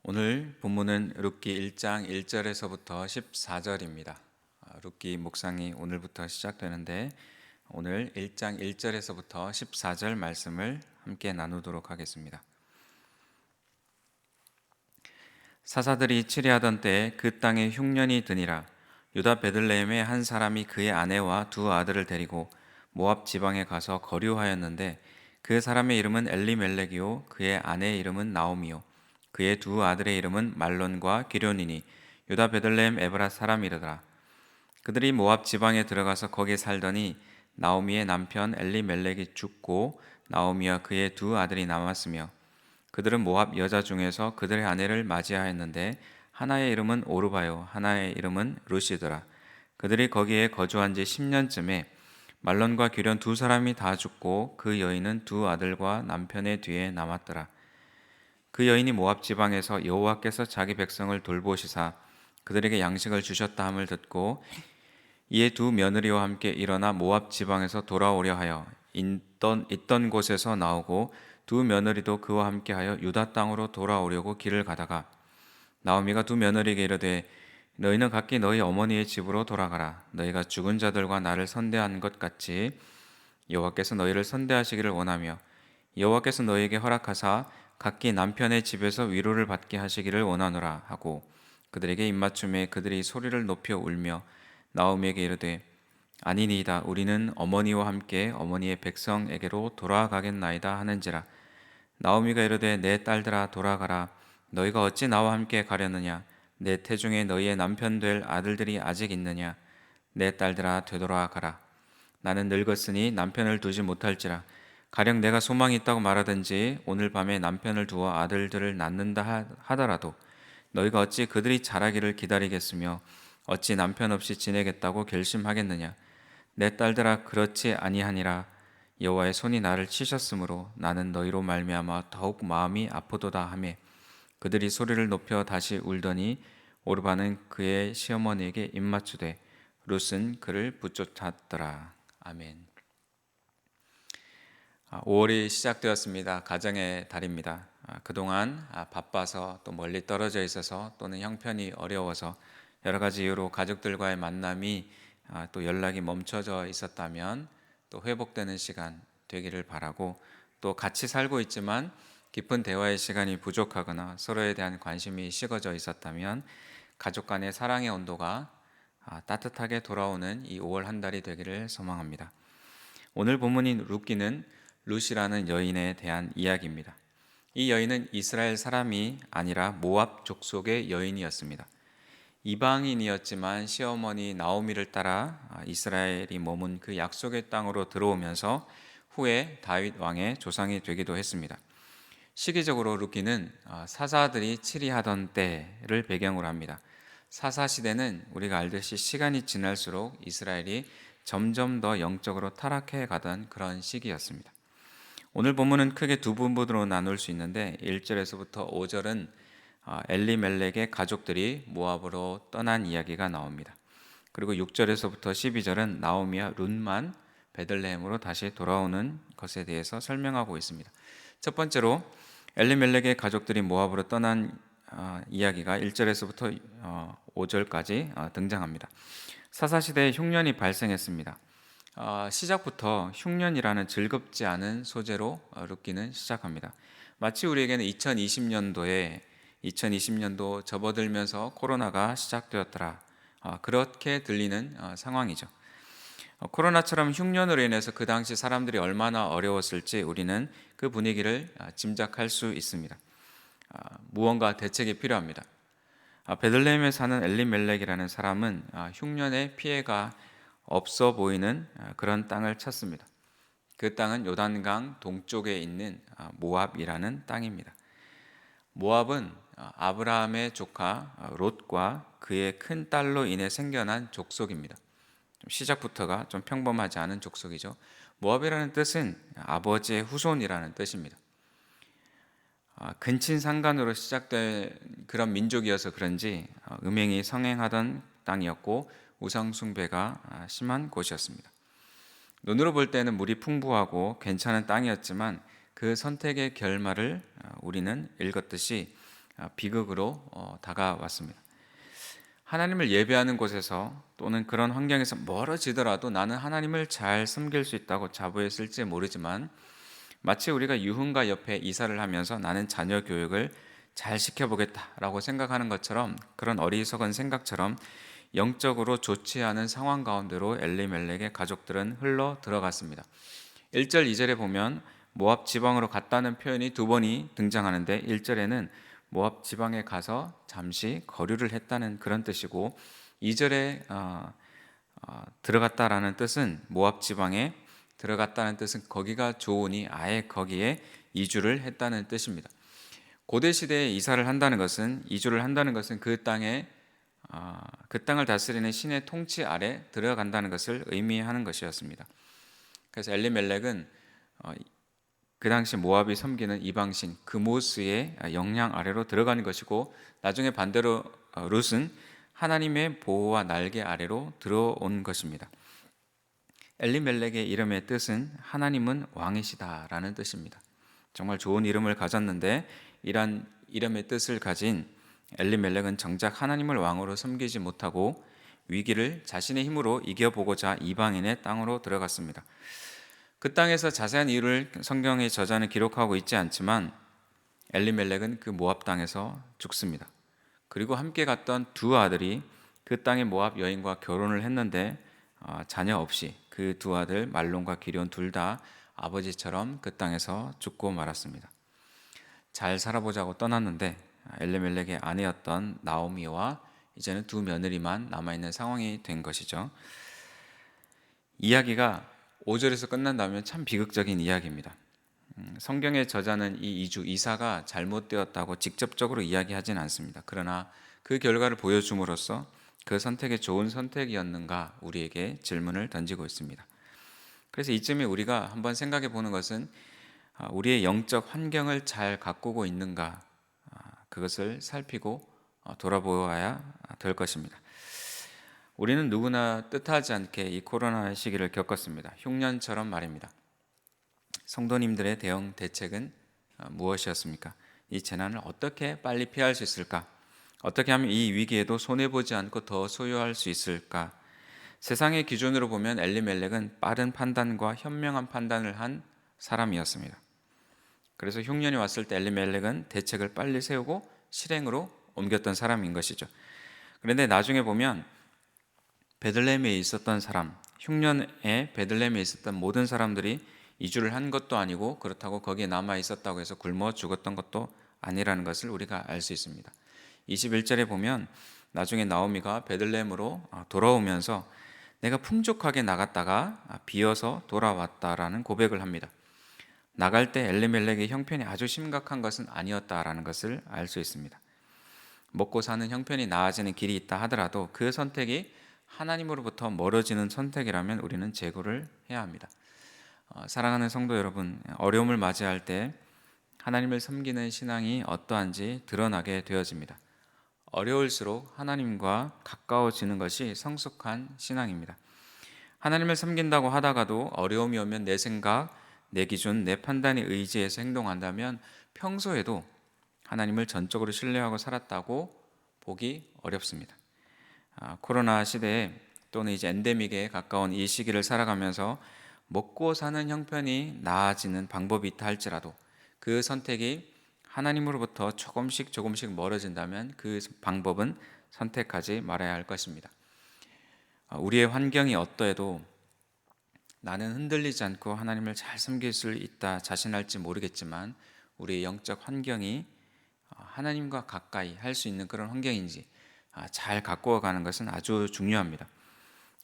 오늘 본문은 룻기 1장 1절에서부터 14절입니다. 룻기 묵상이 오늘부터 시작되는데 오늘 1장 1절에서부터 14절 말씀을 함께 나누도록 하겠습니다. 사사들이 치리하던 때에 그 땅에 흉년이 드니라. 유다 베들레헴의 한 사람이 그의 아내와 두 아들을 데리고 모압 지방에 가서 거류하였는데 그 사람의 이름은 엘리멜렉이요 그의 아내의 이름은 나오미요 그의 두 아들의 이름은 말론과 기런이니 유다 베들레헴 에브라 사람이더라. 그들이 모압 지방에 들어가서 거기 살더니 나오미의 남편 엘리멜렉이 죽고 나오미와 그의 두 아들이 남았으며 그들은 모압 여자 중에서 그들의 아내를 맞이하였는데 하나의 이름은 오르바요 하나의 이름은 룻이더라. 그들이 거기에 거주한 지 10년쯤에 말론과 기런 두 사람이 다 죽고 그 여인은 두 아들과 남편의 뒤에 남았더라. 그 여인이 모압 지방에서 여호와께서 자기 백성을 돌보시사 그들에게 양식을 주셨다 함을 듣고 이에 두 며느리와 함께 일어나 모압 지방에서 돌아오려 하여 있던 곳에서 나오고 두 며느리도 그와 함께하여 유다 땅으로 돌아오려고 길을 가다가 나오미가 두 며느리에게 이르되 너희는 각기 너희 어머니의 집으로 돌아가라. 너희가 죽은 자들과 나를 선대한 것 같이 여호와께서 너희를 선대하시기를 원하며 여호와께서 너희에게 허락하사 각기 남편의 집에서 위로를 받게 하시기를 원하노라 하고 그들에게 입맞춤에 그들이 소리를 높여 울며 나오미에게 이르되 아니니이다 우리는 어머니와 함께 어머니의 백성에게로 돌아가겠나이다 하는지라. 나오미가 이르되 내 딸들아 돌아가라. 너희가 어찌 나와 함께 가려느냐. 내 태중에 너희의 남편 될 아들들이 아직 있느냐. 내 딸들아 되돌아가라. 나는 늙었으니 남편을 두지 못할지라. 가령 내가 소망이 있다고 말하든지 오늘 밤에 남편을 두어 아들들을 낳는다 하더라도 너희가 어찌 그들이 자라기를 기다리겠으며 어찌 남편 없이 지내겠다고 결심하겠느냐. 내 딸들아 그렇지 아니하니라. 여호와의 손이 나를 치셨으므로 나는 너희로 말미암아 더욱 마음이 아프도다 하매 그들이 소리를 높여 다시 울더니 오르바는 그의 시어머니에게 입맞추되 룻은 그를 붙쫓았더라. 아멘. 5월이 시작되었습니다. 가정의 달입니다. 그동안 바빠서 또 멀리 떨어져 있어서 또는 형편이 어려워서 여러 가지 이유로 가족들과의 만남이 또 연락이 멈춰져 있었다면 또 회복되는 시간 되기를 바라고 또 같이 살고 있지만 깊은 대화의 시간이 부족하거나 서로에 대한 관심이 식어져 있었다면 가족 간의 사랑의 온도가 따뜻하게 돌아오는 이 5월 한 달이 되기를 소망합니다. 오늘 본문인 룻기는 룻이라는 여인에 대한 이야기입니다. 이 여인은 이스라엘 사람이 아니라 모압 족속의 여인이었습니다. 이방인이었지만 시어머니 나오미를 따라 이스라엘이 머문 그 약속의 땅으로 들어오면서 후에 다윗 왕의 조상이 되기도 했습니다. 시기적으로 룻기는 사사들이 치리하던 때를 배경으로 합니다. 사사 시대는 우리가 알듯이 시간이 지날수록 이스라엘이 점점 더 영적으로 타락해 가던 그런 시기였습니다. 오늘 본문은 크게 두 부분으로 나눌 수 있는데 1절에서부터 5절은 엘리멜렉의 가족들이 모압으로 떠난 이야기가 나옵니다. 그리고 6절에서부터 12절은 나오미와 룻만 베들레헴으로 다시 돌아오는 것에 대해서 설명하고 있습니다. 첫 번째로 엘리멜렉의 가족들이 모압으로 떠난 이야기가 1절에서부터 5절까지 등장합니다. 사사시대에 흉년이 발생했습니다. 시작부터 흉년이라는 즐겁지 않은 소재로 룻기는 시작합니다. 마치 우리에게는 2020년도 접어들면서 코로나가 시작되었더라 그렇게 들리는 상황이죠. 코로나처럼 흉년으로 인해서 그 당시 사람들이 얼마나 어려웠을지 우리는 그 분위기를 짐작할 수 있습니다. 무언가 대책이 필요합니다. 베들레헴에 사는 엘리멜렉이라는 사람은 흉년의 피해가 없어 보이는 그런 땅을 찾습니다. 그 땅은 요단강 동쪽에 있는 모압이라는 땅입니다. 모압은 아브라함의 조카 롯과 그의 큰 딸로 인해 생겨난 족속입니다. 시작부터가 좀 평범하지 않은 족속이죠. 모압이라는 뜻은 아버지의 후손이라는 뜻입니다. 근친상간으로 시작된 그런 민족이어서 그런지 음행이 성행하던 땅이었고 우상숭배가 심한 곳이었습니다. 눈으로 볼 때는 물이 풍부하고 괜찮은 땅이었지만 그 선택의 결말을 우리는 읽었듯이 비극으로 다가왔습니다. 하나님을 예배하는 곳에서 또는 그런 환경에서 멀어지더라도 나는 하나님을 잘 섬길 수 있다고 자부했을지 모르지만, 마치 우리가 유흥가 옆에 이사를 하면서 나는 자녀 교육을 잘 시켜보겠다라고 생각하는 것처럼, 그런 어리석은 생각처럼 영적으로 좋지 않은 상황 가운데로 엘리멜렉의 가족들은 흘러 들어갔습니다. 1절 2절에 보면 모압 지방으로 갔다는 표현이 두 번이 등장하는데, 1절에는 모압 지방에 가서 잠시 거류를 했다는 그런 뜻이고, 2절에 들어갔다라는 뜻은, 모압 지방에 들어갔다는 뜻은 거기가 좋으니 아예 거기에 이주를 했다는 뜻입니다. 고대 시대에 이사를 한다는 것은, 이주를 한다는 것은 그 땅을 다스리는 신의 통치 아래 들어간다는 것을 의미하는 것이었습니다. 그래서 엘리멜렉은 그 당시 모압이 섬기는 이방신 그모스의 영향 아래로 들어가는 것이고, 나중에 반대로 룻은 하나님의 보호와 날개 아래로 들어온 것입니다. 엘리멜렉의 이름의 뜻은 하나님은 왕이시다라는 뜻입니다. 정말 좋은 이름을 가졌는데, 이란 이름의 뜻을 가진 엘리멜렉은 정작 하나님을 왕으로 섬기지 못하고 위기를 자신의 힘으로 이겨보고자 이방인의 땅으로 들어갔습니다. 그 땅에서 자세한 이유를 성경의 저자는 기록하고 있지 않지만, 엘리멜렉은 그 모압 땅에서 죽습니다. 그리고 함께 갔던 두 아들이 그 땅의 모압 여인과 결혼을 했는데, 자녀 없이 그 두 아들 말론과 기럧 둘 다 아버지처럼 그 땅에서 죽고 말았습니다. 잘 살아보자고 떠났는데 엘리멜렉의 아내였던 나오미와 이제는 두 며느리만 남아있는 상황이 된 것이죠. 이야기가 5절에서 끝난다면 참 비극적인 이야기입니다. 성경의 저자는 이 이주 이사가 잘못되었다고 직접적으로 이야기하진 않습니다. 그러나 그 결과를 보여줌으로써 그 선택이 좋은 선택이었는가 우리에게 질문을 던지고 있습니다. 그래서 이쯤에 우리가 한번 생각해 보는 것은, 우리의 영적 환경을 잘 가꾸고 있는가, 그것을 살피고 돌아보아야 될 것입니다. 우리는 누구나 뜻하지 않게 이 코로나 시기를 겪었습니다. 흉년처럼 말입니다. 성도님들의 대응 대책은 무엇이었습니까? 이 재난을 어떻게 빨리 피할 수 있을까? 어떻게 하면 이 위기에도 손해보지 않고 더 소유할 수 있을까? 세상의 기준으로 보면 엘리멜렉은 빠른 판단과 현명한 판단을 한 사람이었습니다. 그래서 흉년이 왔을 때 엘리멜렉은 대책을 빨리 세우고 실행으로 옮겼던 사람인 것이죠. 그런데 나중에 보면 베들레헴에 있었던 사람, 흉년에 베들레헴에 있었던 모든 사람들이 이주를 한 것도 아니고, 그렇다고 거기에 남아 있었다고 해서 굶어 죽었던 것도 아니라는 것을 우리가 알 수 있습니다. 21절에 보면 나중에 나오미가 베들레헴으로 돌아오면서 내가 풍족하게 나갔다가 비어서 돌아왔다라는 고백을 합니다. 나갈 때 엘리멜렉의 형편이 아주 심각한 것은 아니었다라는 것을 알 수 있습니다. 먹고 사는 형편이 나아지는 길이 있다 하더라도 그 선택이 하나님으로부터 멀어지는 선택이라면 우리는 재고를 해야 합니다. 사랑하는 성도 여러분, 어려움을 맞이할 때 하나님을 섬기는 신앙이 어떠한지 드러나게 되어집니다. 어려울수록 하나님과 가까워지는 것이 성숙한 신앙입니다. 하나님을 섬긴다고 하다가도 어려움이 오면 내 생각, 내 기준, 내 판단에 의지해서 행동한다면 평소에도 하나님을 전적으로 신뢰하고 살았다고 보기 어렵습니다. 코로나 시대에 또는 이제 엔데믹에 가까운 이 시기를 살아가면서 먹고 사는 형편이 나아지는 방법이 있다 할지라도 그 선택이 하나님으로부터 조금씩 멀어진다면 그 방법은 선택하지 말아야 할 것입니다. 우리의 환경이 어떠해도 나는 흔들리지 않고 하나님을 잘 섬길 수 있다 자신할지 모르겠지만, 우리의 영적 환경이 하나님과 가까이 할 수 있는 그런 환경인지 잘 가꾸어 가는 것은 아주 중요합니다.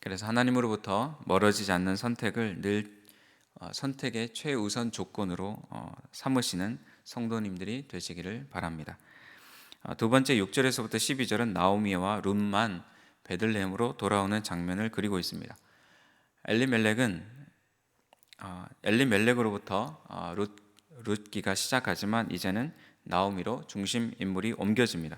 그래서 하나님으로부터 멀어지지 않는 선택을 늘 선택의 최우선 조건으로 삼으시는 성도님들이 되시기를 바랍니다. 두 번째 6절에서부터 12절은 나오미와 룻만 베들레헴으로 돌아오는 장면을 그리고 있습니다. 엘리멜렉으로부터 룻기가 시작하지만 이제는 나오미로 중심 인물이 옮겨집니다.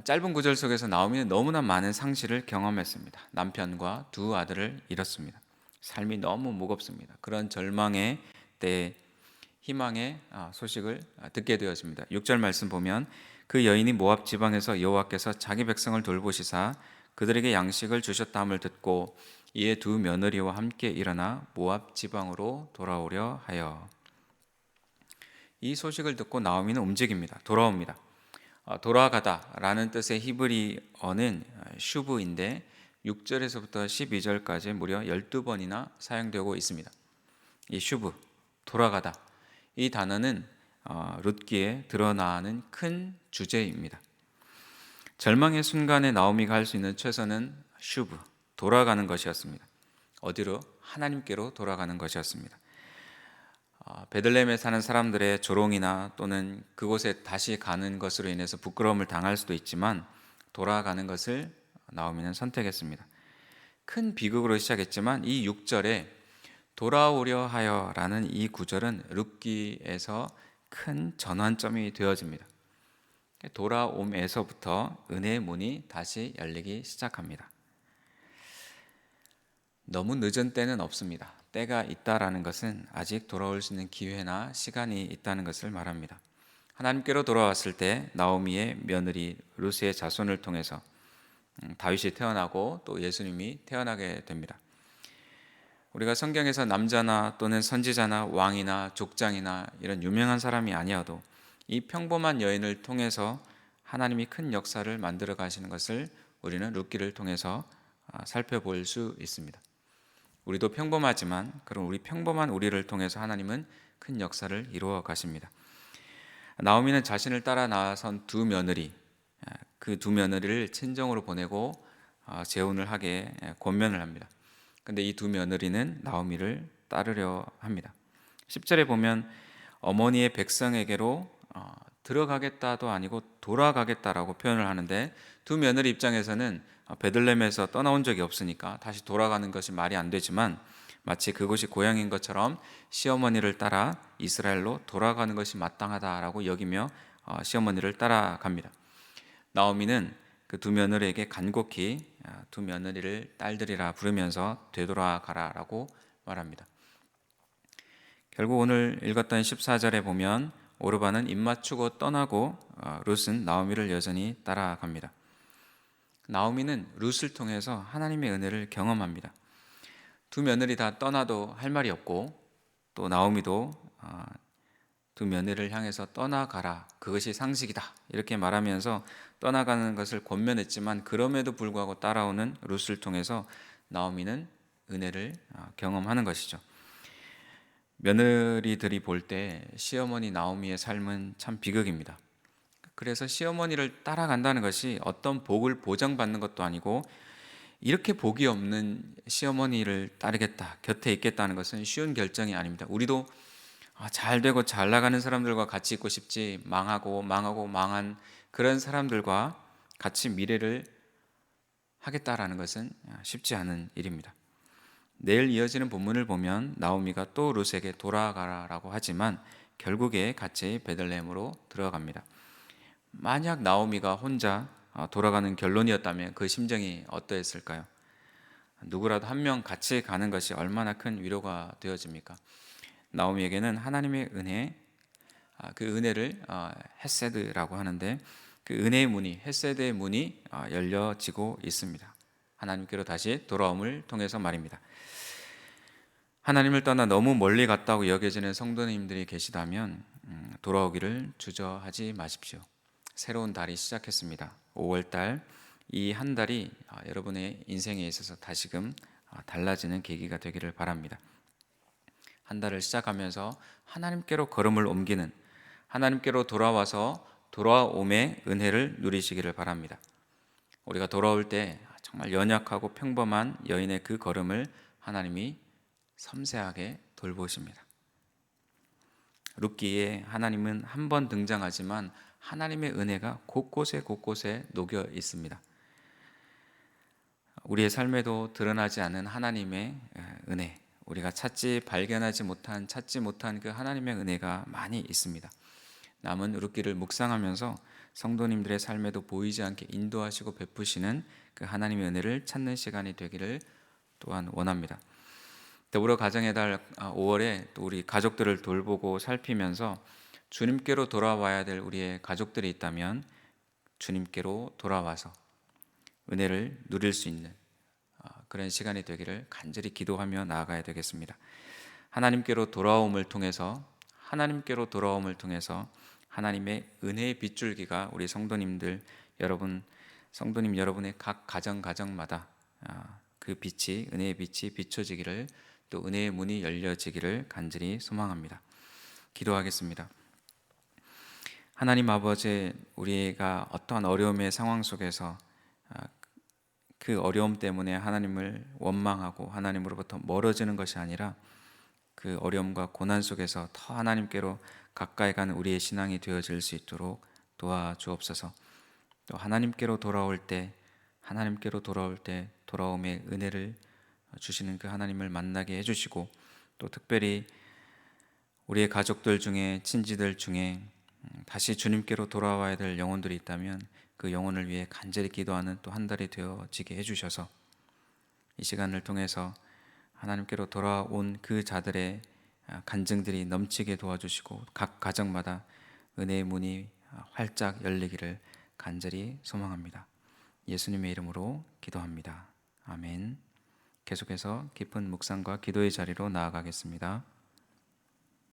짧은 구절 속에서 나오미는 너무나 많은 상실을 경험했습니다. 남편과 두 아들을 잃었습니다. 삶이 너무 무겁습니다. 그런 절망의 때에 희망의 소식을 듣게 되었습니다. 6절 말씀 보면 그 여인이 모압 지방에서 여호와께서 자기 백성을 돌보시사 그들에게 양식을 주셨다함을 듣고 이에 두 며느리와 함께 일어나 모압 지방으로 돌아오려 하여. 이 소식을 듣고 나오미는 움직입니다. 돌아옵니다. 돌아가다라는 뜻의 히브리어는 슈브인데 6절에서부터 12절까지 무려 12번이나 사용되고 있습니다. 이 슈브, 돌아가다, 이 단어는 룻기에 드러나는 큰 주제입니다. 절망의 순간에 나오미가 할 수 있는 최선은 슈브, 돌아가는 것이었습니다. 어디로? 하나님께로 돌아가는 것이었습니다. 베들레헴에 사는 사람들의 조롱이나 또는 그곳에 다시 가는 것으로 인해서 부끄러움을 당할 수도 있지만 돌아가는 것을 나오미는 선택했습니다. 큰 비극으로 시작했지만 이 6절에 돌아오려 하여라는 이 구절은 룻기에서 큰 전환점이 되어집니다. 돌아옴에서부터 은혜의 문이 다시 열리기 시작합니다. 너무 늦은 때는 없습니다. 때가 있다라는 것은 아직 돌아올 수 있는 기회나 시간이 있다는 것을 말합니다. 하나님께로 돌아왔을 때 나오미의 며느리 룻의 자손을 통해서 다윗이 태어나고 또 예수님이 태어나게 됩니다. 우리가 성경에서 남자나 또는 선지자나 왕이나 족장이나 이런 유명한 사람이 아니어도 이 평범한 여인을 통해서 하나님이 큰 역사를 만들어 가시는 것을 우리는 룻기를 통해서 살펴볼 수 있습니다. 우리도 평범하지만 그런 우리 평범한 우리를 통해서 하나님은 큰 역사를 이루어 가십니다. 나오미는 자신을 따라 나선 두 며느리, 그 두 며느리를 친정으로 보내고 재혼을 하게 권면을 합니다. 근데 이 두 며느리는 나오미를 따르려 합니다. 10절에 보면 어머니의 백성에게로 들어가겠다도 아니고 돌아가겠다라고 표현을 하는데 두 며느리 입장에서는 베들레헴에서 떠나온 적이 없으니까 다시 돌아가는 것이 말이 안 되지만 마치 그곳이 고향인 것처럼 시어머니를 따라 이스라엘로 돌아가는 것이 마땅하다라고 여기며 시어머니를 따라갑니다. 나오미는 그 두 며느리에게 간곡히 두 며느리를 딸들이라 부르면서 되돌아가라라고 말합니다. 결국 오늘 읽었던 14절에 보면 오르바는 입맞추고 떠나고 룻은 나오미를 여전히 따라갑니다. 나오미는 룻을 통해서 하나님의 은혜를 경험합니다. 두 며느리 다 떠나도 할 말이 없고 또 나오미도 두 며느리를 향해서 떠나가라, 그것이 상식이다 이렇게 말하면서 떠나가는 것을 권면했지만 그럼에도 불구하고 따라오는 룻을 통해서 나오미는 은혜를 경험하는 것이죠. 며느리들이 볼 때 시어머니 나오미의 삶은 참 비극입니다. 그래서 시어머니를 따라간다는 것이 어떤 복을 보장받는 것도 아니고 이렇게 복이 없는 시어머니를 따르겠다, 곁에 있겠다는 것은 쉬운 결정이 아닙니다. 우리도 잘 되고 잘 나가는 사람들과 같이 있고 싶지 망하고 망한 그런 사람들과 같이 미래를 하겠다라는 것은 쉽지 않은 일입니다. 내일 이어지는 본문을 보면 나오미가 또 룻에게 돌아가라라고 하지만 결국에 같이 베들레헴으로 들어갑니다. 만약 나오미가 혼자 돌아가는 결론이었다면 그 심정이 어떠했을까요? 누구라도 한 명 같이 가는 것이 얼마나 큰 위로가 되어집니까? 나오미에게는 하나님의 은혜, 그 은혜를 헤세드라고 하는데 그 은혜의 문이, 헤세드의 문이 열려지고 있습니다. 하나님께로 다시 돌아옴을 통해서 말입니다. 하나님을 떠나 너무 멀리 갔다고 여겨지는 성도님들이 계시다면 돌아오기를 주저하지 마십시오. 새로운 달이 시작했습니다. 5월달, 이 한 달이 여러분의 인생에 있어서 다시금 달라지는 계기가 되기를 바랍니다. 한 달을 시작하면서 하나님께로 걸음을 옮기는, 하나님께로 돌아와서 돌아옴의 은혜를 누리시기를 바랍니다. 우리가 돌아올 때 정말 연약하고 평범한 여인의 그 걸음을 하나님이 섬세하게 돌보십니다. 룻기에 하나님은 한 번 등장하지만 하나님의 은혜가 곳곳에 녹여 있습니다. 우리의 삶에도 드러나지 않은 하나님의 은혜, 우리가 발견하지 못한, 찾지 못한 그 하나님의 은혜가 많이 있습니다. 남은 룻기를 묵상하면서 성도님들의 삶에도 보이지 않게 인도하시고 베푸시는 그 하나님의 은혜를 찾는 시간이 되기를 또한 원합니다. 더불어 가정의 달 5월에 또 우리 가족들을 돌보고 살피면서 주님께로 돌아와야 될 우리의 가족들이 있다면 주님께로 돌아와서 은혜를 누릴 수 있는 그런 시간이 되기를 간절히 기도하며 나아가야 되겠습니다. 하나님께로 돌아옴을 통해서 하나님의 은혜의 빗줄기가 우리 성도님 여러분의 각 가정마다 그 빛이, 은혜의 빛이 비춰지기를, 또 은혜의 문이 열려지기를 간절히 소망합니다. 기도하겠습니다. 하나님 아버지, 우리가 어떠한 어려움의 상황 속에서 그 어려움 때문에 하나님을 원망하고 하나님으로부터 멀어지는 것이 아니라 그 어려움과 고난 속에서 더 하나님께로 가까이 가는 우리의 신앙이 되어질 수 있도록 도와주옵소서. 또 하나님께로 돌아올 때 돌아옴의 은혜를 주시는 그 하나님을 만나게 해주시고, 또 특별히 우리의 가족들 중에, 친지들 중에 다시 주님께로 돌아와야 될 영혼들이 있다면 그 영혼을 위해 간절히 기도하는 또 한 달이 되어지게 해주셔서 이 시간을 통해서 하나님께로 돌아온 그 자들의 간증들이 넘치게 도와주시고 각 가정마다 은혜의 문이 활짝 열리기를 간절히 소망합니다. 예수님의 이름으로 기도합니다. 아멘. 계속해서 깊은 묵상과 기도의 자리로 나아가겠습니다.